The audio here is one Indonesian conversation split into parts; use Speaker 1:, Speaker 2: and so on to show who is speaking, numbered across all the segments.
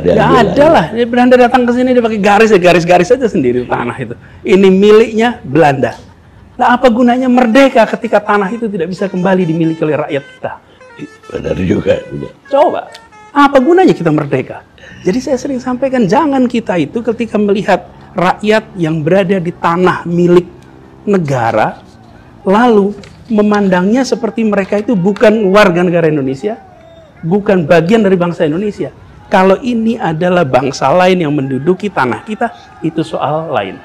Speaker 1: Nggak ada lah. Belanda datang ke sini dia pakai garis saja sendiri tanah itu. Ini miliknya Belanda. Nah, apa gunanya merdeka ketika tanah itu tidak bisa kembali dimiliki oleh rakyat kita?
Speaker 2: Benar juga.
Speaker 1: Coba, apa gunanya kita merdeka? Jadi saya sering sampaikan, jangan kita itu ketika melihat rakyat yang berada di tanah milik negara, lalu memandangnya seperti mereka itu bukan warga negara Indonesia, bukan bagian dari bangsa Indonesia. Kalau ini adalah bangsa lain yang menduduki tanah kita, itu soal lain.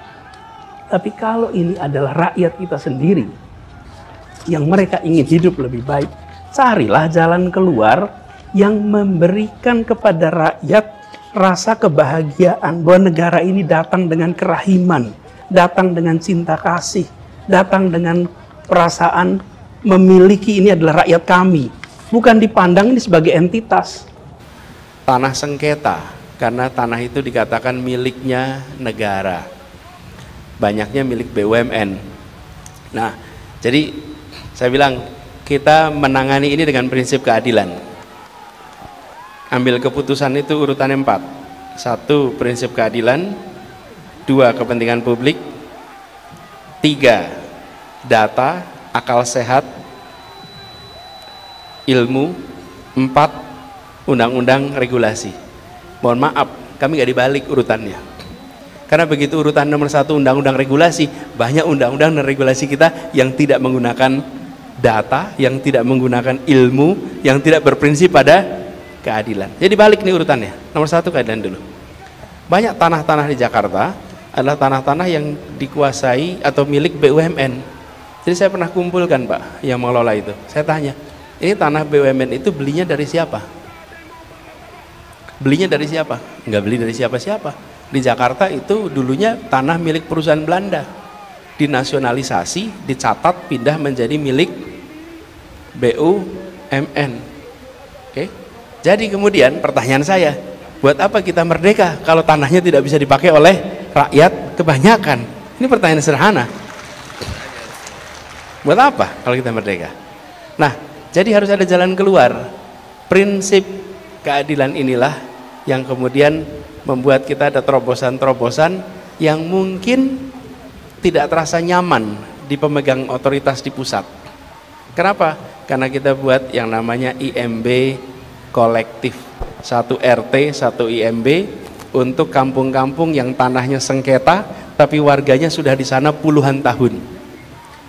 Speaker 1: Tapi kalau ini adalah rakyat kita sendiri, yang mereka ingin hidup lebih baik, carilah jalan keluar yang memberikan kepada rakyat rasa kebahagiaan bahwa negara ini datang dengan kerahiman, datang dengan cinta kasih, datang dengan perasaan memiliki ini adalah rakyat kami, bukan dipandang ini sebagai entitas.
Speaker 3: Tanah sengketa, karena tanah itu dikatakan miliknya negara, banyaknya milik BUMN. Nah, jadi saya bilang kita menangani ini dengan prinsip keadilan. Ambil keputusan itu urutannya 4. 1, prinsip keadilan. 2, kepentingan publik. 3, data, akal sehat, ilmu. 4, undang-undang regulasi. Mohon maaf, kami gak dibalik urutannya. Karena begitu urutan nomor 1 undang-undang regulasi, banyak undang-undang dan regulasi kita yang tidak menggunakan data, yang tidak menggunakan ilmu, yang tidak berprinsip pada keadilan. Jadi balik nih urutannya. Nomor 1 keadilan dulu. Banyak tanah-tanah di Jakarta adalah tanah-tanah yang dikuasai atau milik BUMN. Jadi saya pernah kumpulkan Pak yang mengelola itu. Saya tanya, ini tanah BUMN itu belinya dari siapa? Belinya dari siapa? Nggak beli dari siapa-siapa. Di Jakarta itu dulunya tanah milik perusahaan Belanda. Dinasionalisasi, dicatat, pindah menjadi milik BUMN. Oke? Jadi kemudian pertanyaan saya, buat apa kita merdeka kalau tanahnya tidak bisa dipakai oleh rakyat kebanyakan? Ini pertanyaan sederhana. Buat apa kalau kita merdeka? Nah, jadi harus ada jalan keluar. Prinsip keadilan inilah yang kemudian membuat kita ada terobosan-terobosan yang mungkin tidak terasa nyaman di pemegang otoritas di pusat. Kenapa? Karena kita buat yang namanya IMB kolektif, 1 RT, 1 IMB untuk kampung-kampung yang tanahnya sengketa tapi warganya sudah di sana puluhan tahun.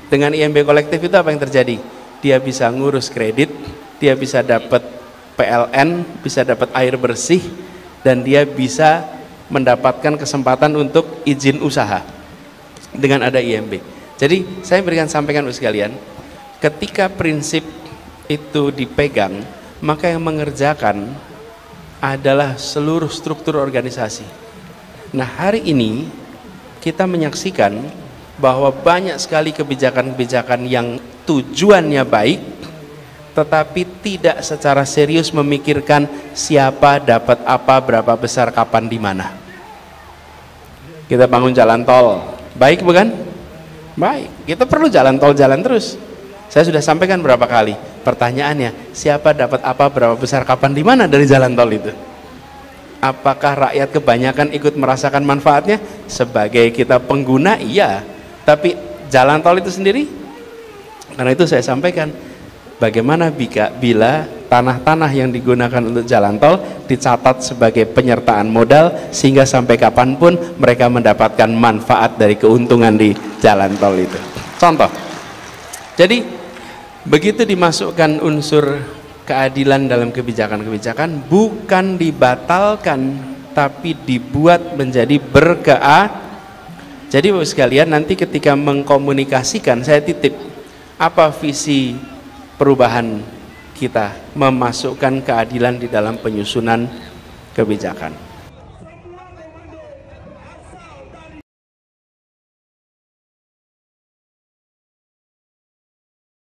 Speaker 3: Dengan IMB kolektif itu apa yang terjadi? Dia bisa ngurus kredit, dia bisa dapat PLN, bisa dapat air bersih, dan dia bisa mendapatkan kesempatan untuk izin usaha dengan ada IMB. Jadi saya berikan sampaikan untuk sekalian, ketika prinsip itu dipegang, maka yang mengerjakan adalah seluruh struktur organisasi. Nah, hari ini kita menyaksikan bahwa banyak sekali kebijakan-kebijakan yang tujuannya baik tetapi tidak secara serius memikirkan siapa dapat apa, berapa besar, kapan, di mana. Kita bangun jalan tol, baik bukan? Baik, kita perlu jalan tol jalan terus. Saya sudah sampaikan berapa kali, pertanyaannya siapa dapat apa, berapa besar, kapan, di mana dari jalan tol itu? Apakah rakyat kebanyakan ikut merasakan manfaatnya? Sebagai kita pengguna iya, tapi jalan tol itu sendiri? Karena itu saya sampaikan, bagaimana bila tanah-tanah yang digunakan untuk jalan tol dicatat sebagai penyertaan modal sehingga sampai kapanpun mereka mendapatkan manfaat dari keuntungan di jalan tol itu. Contoh, jadi begitu dimasukkan unsur keadilan dalam kebijakan-kebijakan, bukan dibatalkan tapi dibuat menjadi Jadi Bapak sekalian, nanti ketika mengkomunikasikan, saya titip apa visi perubahan kita memasukkan keadilan di dalam penyusunan kebijakan.